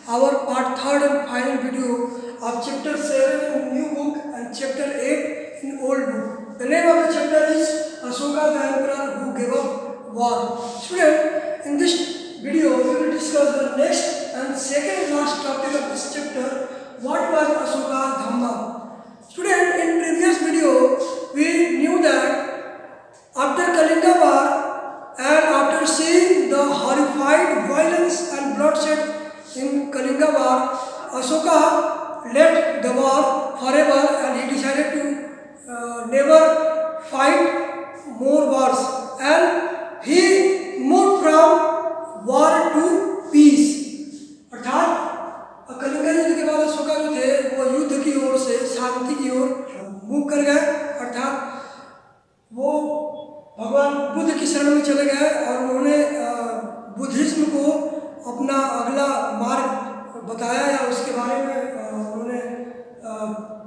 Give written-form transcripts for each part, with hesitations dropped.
our part third and final video of chapter 7 in new book and chapter 8 in old book. The name of the chapter is Ashoka the Emperor who gave up war. Student, in this video we will discuss the next and second last topic of this chapter. What was Ashoka Dhamma? Student, in previous video we knew that after Kalinga war and after seeing the horrified violence and bloodshed in Kalinga war, Ashoka left the war forever and he decided to never fight more wars, and he moved from war to peace. अर्थात कलिंगा युद्ध के बाद अशोका जो थे वो युद्ध की ओर से शांति की ओर मूव कर गए, अर्थात वो भगवान बुद्ध की शरण में चले गए और उन्होंने बुद्धिज्म को अपना अगला मार्ग बताया या उसके बारे में उन्होंने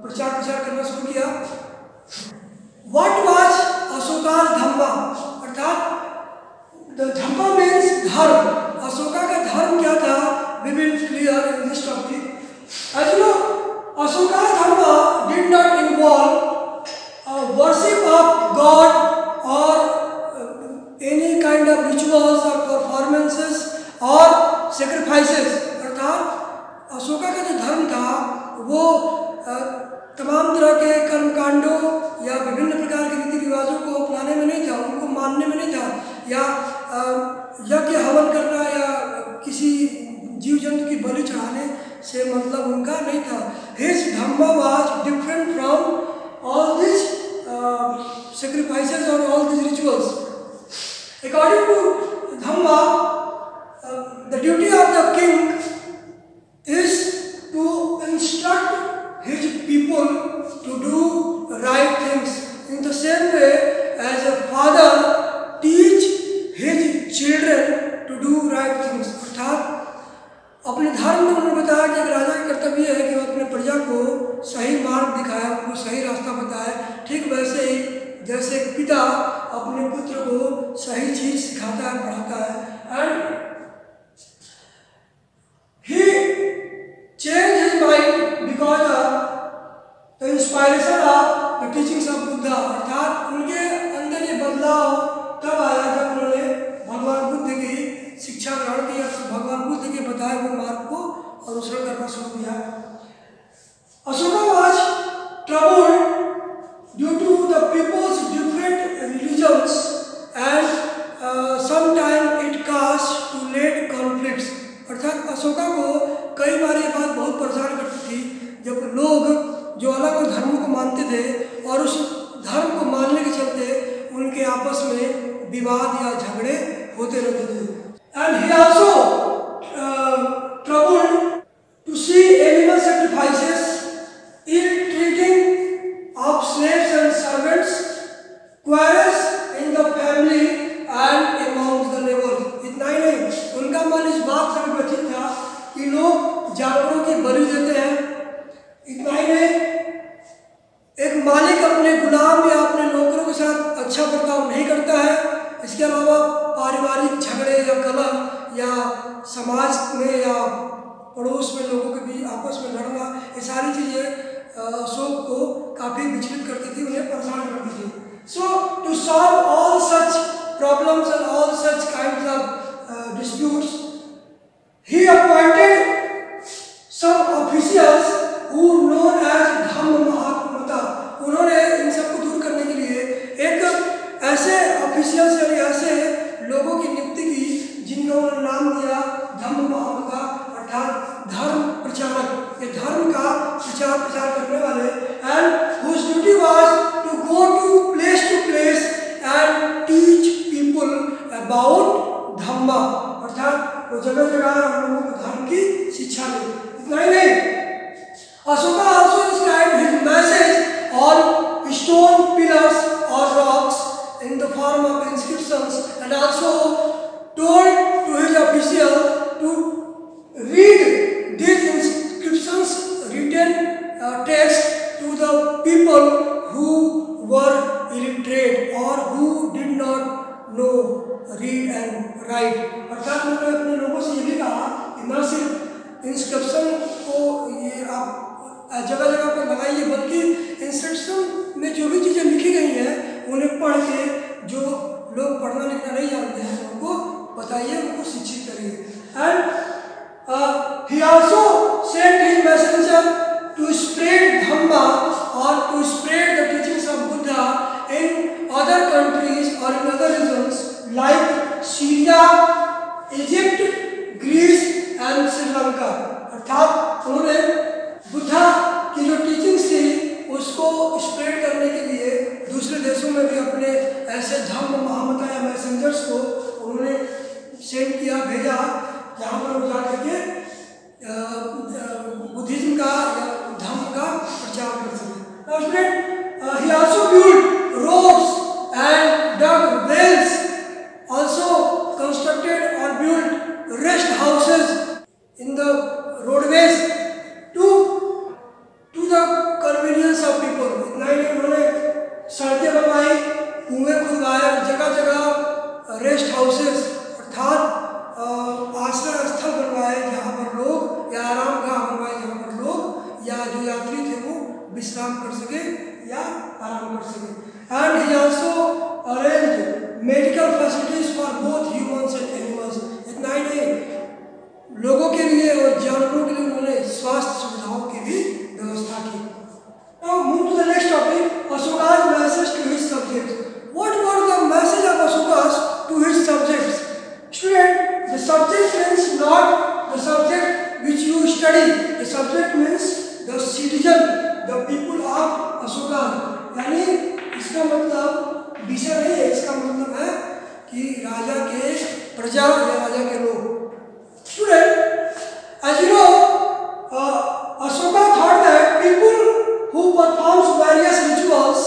प्रचार करना शुरू किया. What was Ashoka's Dhamma? अर्थात the Dhamma means धर्म. अशोका का धर्म क्या था? We will clear in this topic. As you know, Ashoka's Dhamma did not involve worship of God or any kind of rituals or performances और sacrifices. अर्थात अशोका का जो धर्म था वो तमाम तरह के कर्मकांडों या विभिन्न प्रकार के रीति रिवाजों को अपनाने में नहीं था, उनको मानने में नहीं था, या यज्ञ हवन करना या किसी जीव जंतु की बलि चढ़ाने से मतलब उनका नहीं था. His Dhamma was different from all these sacrifices or all these rituals. According to Dhamma, the duty of the king is to instruct his people to do right things. In the same way as a father teach his children to do right things. अर्थात अपने धर्म में उन्होंने बताया कि एक राजा का कर्तव्य है कि वो अपने प्रजा को सही मार्ग दिखाए, उनको सही रास्ता बताए. ठीक वैसे ही जैसे एक पिता अपने पुत्र को सही चीज सिखाता है, पढ़ाता है. And he changed his mind because of the inspiration of the teachings of Buddha. अर्थात उनके अंदर ये बदलाव तब आया जब उन्होंने भगवान बुद्ध की शिक्षा ग्रहण किया, तो भगवान बुद्ध के बताए हुए मार्ग को अनुसरण करना शुरू किया. Ashoka was troubled due to the people's different religions and sometimes it caused to late conflicts. अर्थात अशोका को कई बार ये बात बहुत परेशान करती थी जब लोग जो अलग अलग धर्मों को मानते थे और उस धर्म को मानने के चलते उनके आपस में विवाद या झगड़े होते रहते थे. And he also troubled to see animal sacrifices, ill treating of slaves and servants, quarrels in the family and amongst the neighbors. इतना ही नहीं, उनका मन इस बात से व्यथित था कि लोग जानवरों की बलि देते हैं. इतना ही नहीं, एक मालिक अपने गुलाम या अपने नौकरों के साथ अच्छा बर्ताव नहीं करता है. इसके अलावा पारिवारिक झगड़े या कलह या समाज में या पड़ोस में लोगों के बीच आपस में लड़ना, ये सारी चीज़ें अशोक को काफ़ी विचलित करती थी, उन्हें परेशान करती थी. So to solve all such problems and all such kinds of disputes, he appointed some officials who known as Dhamma Mahamata. उन्होंने इन सबको दूर करने के लिए एक ऐसे ऑफिशियल्स यानी ऐसे लोगों की नियुक्ति की जिनका उन्होंने नाम दिया धम्म महामता, अर्थात धर्म प्रचारक. ये धर्म का प्रचार करने वाले. एंड whose स्प्रेड करने के लिए दूसरे देशों में भी अपने ऐसे धम्म महामता या मैसेंजर्स को उन्होंने सेंड किया, भेजा, जहाँ पर वो जा करके बुद्धिज्म का या धम्म का प्रचार कर सके। He also built roads and dug wells, also constructed or built rest houses in the roadways to the convenience of people. इतना ही नहीं, उन्होंने सड़कें बनवाई, कुएं खुदवाए, जगह जगह रेस्ट हाउसेस अर्थात आश्रय स्थल बनवाए जहाँ पर लोग, या आराम गाह बनवाए जहाँ पर लोग या जो यात्री थे वो विश्राम कर सके या आराम कर सके। And he also arrange medical facilities for both humans and animals. इतना ही नहीं, लोगों के लिए और जानवरों के लिए उन्होंने स्वास्थ्य सुविधाओं की भी व्यवस्था की। Now move to the next topic, Ashoka's message to his subjects. What was the message of Ashoka's to his subjects? Student, the subject means not the subject which you study. The subject means the citizen, the people of Ashoka. यानी इसका मतलब विषय नहीं है, इसका मतलब है कि राजा के प्रजा या राजा के लोग। Student, as you know, Ashoka thought that people who performs various rituals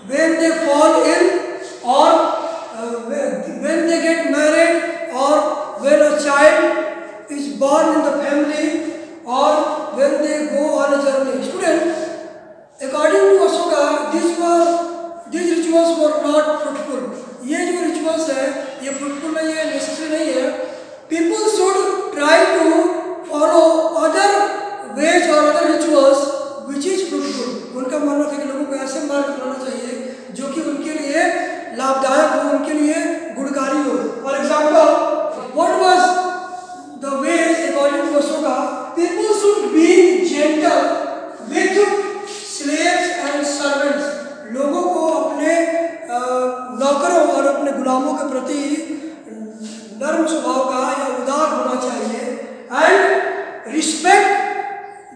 when they fall ill or when they get married or when a child is born in the family or when they go on a journey. Student, according to Ashoka, these rituals were not fruitful. ये जो rituals है ये fruitful नहीं है, necessary नहीं है. People should try to follow other ways or other rituals which is fruitful. उनका मानना था कि लोगों को ऐसे मार्ग अपनाना चाहिए जो कि उनके लिए लाभदायक हो, उनके लिए गुणकारी हो। For example, what was the ways according to Ashoka? People should be gentle with slaves and servants. लोगों को अपने नौकरों और अपने गुलामों के प्रति नर्म स्वभाव का या उदार होना चाहिए। And respect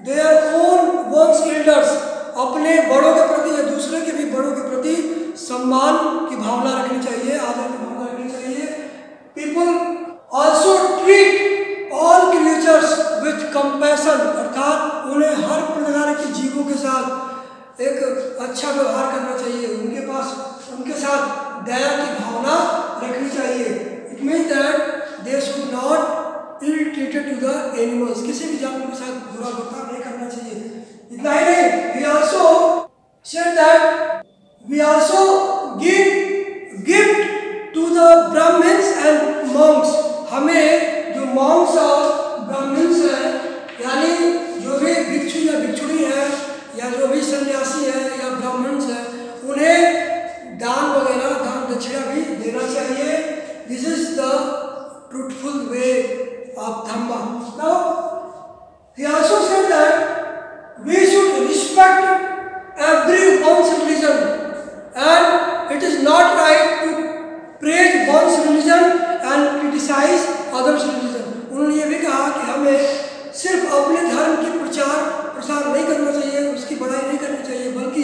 their own one's elders. अपने बड़ों के प्रति या दूसरे के भी बड़ों के प्रति सम्मान की भावना रखनी चाहिए, आदर की भावना रखनी चाहिए। People also treat all creatures with compassion, अर्थात उन्हें हर प्रकार के जीवों के साथ एक अच्छा व्यवहार करना चाहिए, उनके साथ दया की भावना रखनी चाहिए। It means that they should not ill treated to the animals, किसी भी जानवर के साथ बुरा बर्ताव नहीं करना चाहिए। इतना ही नहीं, we also said that we also give gift to the Brahmins and monks. हमें जो monks और Brahmins हैं, यानी जो भी भिक्षु या भिक्षुणी है या जो भी सन्यासी है या ब्राह्मण्स है, उन्हें दान वगैरह, दान दक्षिणा भी देना चाहिए। This is the truthful way of Dhamma. Now, he also said that we should respect everyone's religion and it is not right to praise one's religion and criticize others' religion. उन्होंने ये भी कहा कि हमें सिर्फ अपने धर्म की प्रसार नहीं करना चाहिए, उसकी बड़ाई नहीं करनी चाहिए, बल्कि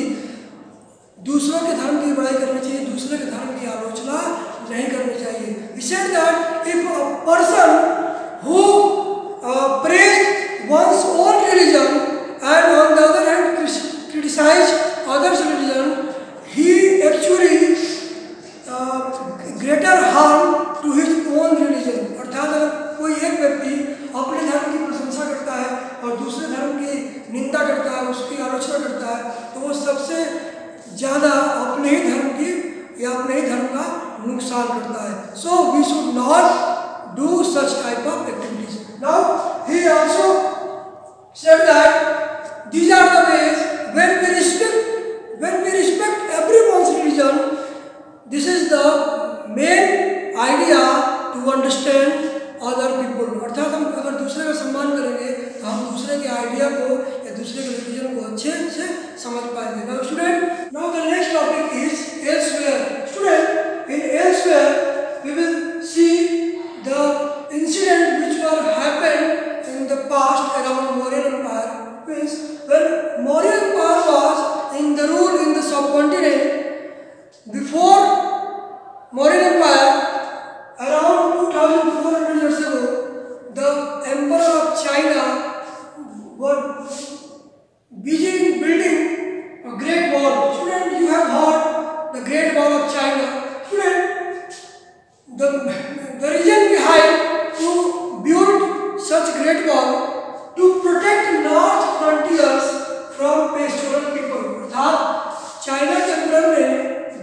दूसरों के धर्म की बड़ाई करनी चाहिए, दूसरे के धर्म की आलोचना नहीं करनी चाहिए। He said that if a person who praised one's own religion and on the other hand criticized others' religion, he actually greater harm to his own religion. अर्थात अगर कोई एक व्यक्ति अपने धर्म की प्रशंसा करता है और दूसरे धर्म की निंदा करता है, उसकी आलोचना करता है, तो वो सबसे ज़्यादा अपने ही धर्म की या अपने ही धर्म का नुकसान करता है। So we should not do such type of activities. Now he also said that these are the ways when we respect everyone's religion. This is the main idea to understand other people. अर्थात हम अगर दूसरे का सम्मान करेंगे तो हम दूसरे के आइडिया को या दूसरे के रिलीजन को अच्छे से समझ पाएंगे। Now student, now the next topic is elsewhere. Student, in elsewhere we will see the incident which were happened in the past around Mauryan Empire. Means when Mauryan Empire continent before Mauryan Empire, around 2400 years ago, the Emperor of China were busy in building a great wall. Student, you have heard the Great Wall of China. Student, the reason behind to build such great wall to protect north frontiers from pastoral people. अर्थात China के emperor ने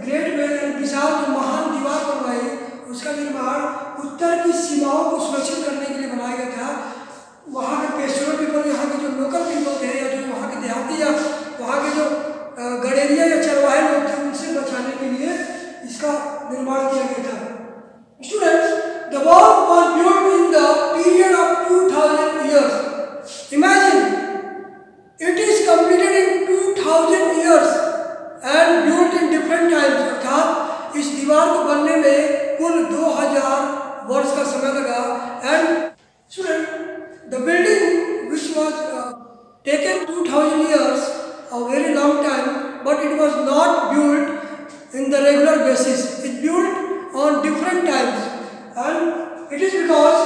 great well यानी विशाल जो महान दीवार बनवाई, उसका निर्माण उत्तर की सीमाओं को सुरक्षित करने के लिए बनाया गया था। वहाँ के पेस्टोरल पीपल, यहाँ के जो लोकल पीपल थे या जो वहाँ के देहाती या वहाँ के जो गडेरिया या चरवाहे लोग थे, उनसे बचाने के लिए इसका निर्माण किया गया था। Students, the wall was built in the period of 2000 years. Imagine, it is completed in 2000 years and built in different times. अर्थात इस दीवार को बनने में कुल 2000 वर्ष का समय लगा। And student, the building which was taken 2000 years, a very long time, but it was not built in the regular basis. It built on different times, and it is because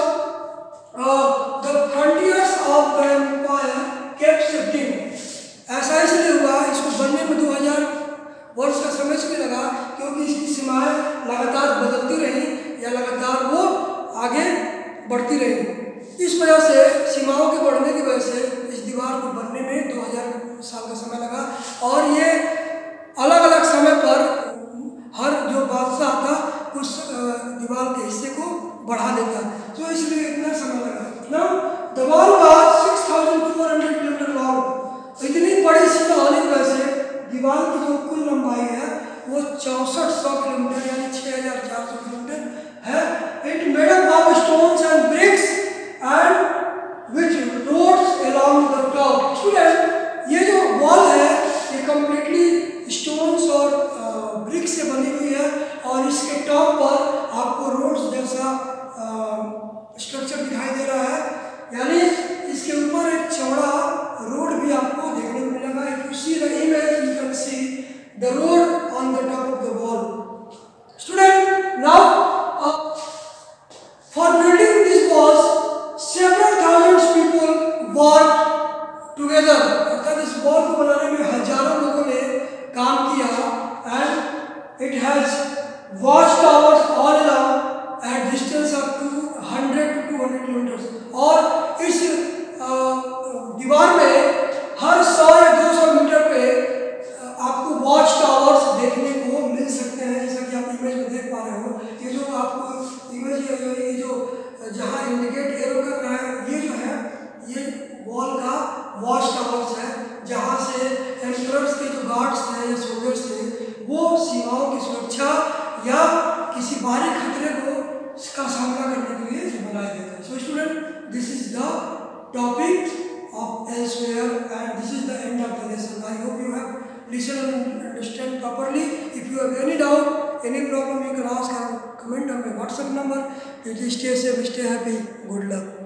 the frontiers of the empire kept shifting. ऐसा इसलिए हुआ, इसको बनने में 2000 वर्ष का समय इसलिए लगा क्योंकि इसकी सीमाएं लगातार बदलती रही या लगातार वो आगे बढ़ती रही। इस वजह से सीमाओं के बढ़ने की वजह से इस दीवार को बनने में 2000 साल का समय लगा। और ये अलग अलग समय पर हर जो बादशाह था उस दीवार के हिस्से को बढ़ा देता, तो इसलिए इतना समय लगा। Now the wall was 6400 kilometre long. इतनी बड़ी सीमा होने की वजह से दीवार की जो कुल लंबाई है वो 6400 किलोमीटर यानी 6400 किलोमीटर है। It made up of stones and bricks and which roads along the top. Student, ये जो वॉल है ये कम्प्लीटली स्टोन्स और ब्रिक्स से बनी हुई है और इसके टॉप पर आपको रोड्स जैसा स्ट्रक्चर दिखाई दे रहा है, यानी इसके ऊपर एक चौड़ा रोड भी आपको देखने को मिलेगा। If you see the image you can see the road on the top of the wall. Student, now for building this walls several thousands people work together. अर्थात इस वॉल को बनाने में हजारों लोगों ने काम किया। And it has watch towers all around at distance of 100 to 200 kilometre. और इस दीवार में हर 100 या 200 मीटर पे आपको वॉच टावर्स देखने को मिल सकते हैं, जैसा कि आप इमेज में देख पा रहे हो। ये जो आपको इमेज ये जो जहाँ इंडिकेट एरो कर रहा है, ये जो है ये वॉल का वॉच टावर्स है, जहाँ से एम्परर्स के जो गार्ड्स थे या सोल्जर्स थे वो सीमाओं की सुरक्षा या किसी बाहरी खतरे को का सामना करने के लिए बनाए गए थे। So student, this is the topic of elsewhere and this is the end of the lesson. I hope you have listened and understand properly. If you have any doubt, any problem, you can ask or comment on my WhatsApp number. Please stay safe, stay happy. Good luck.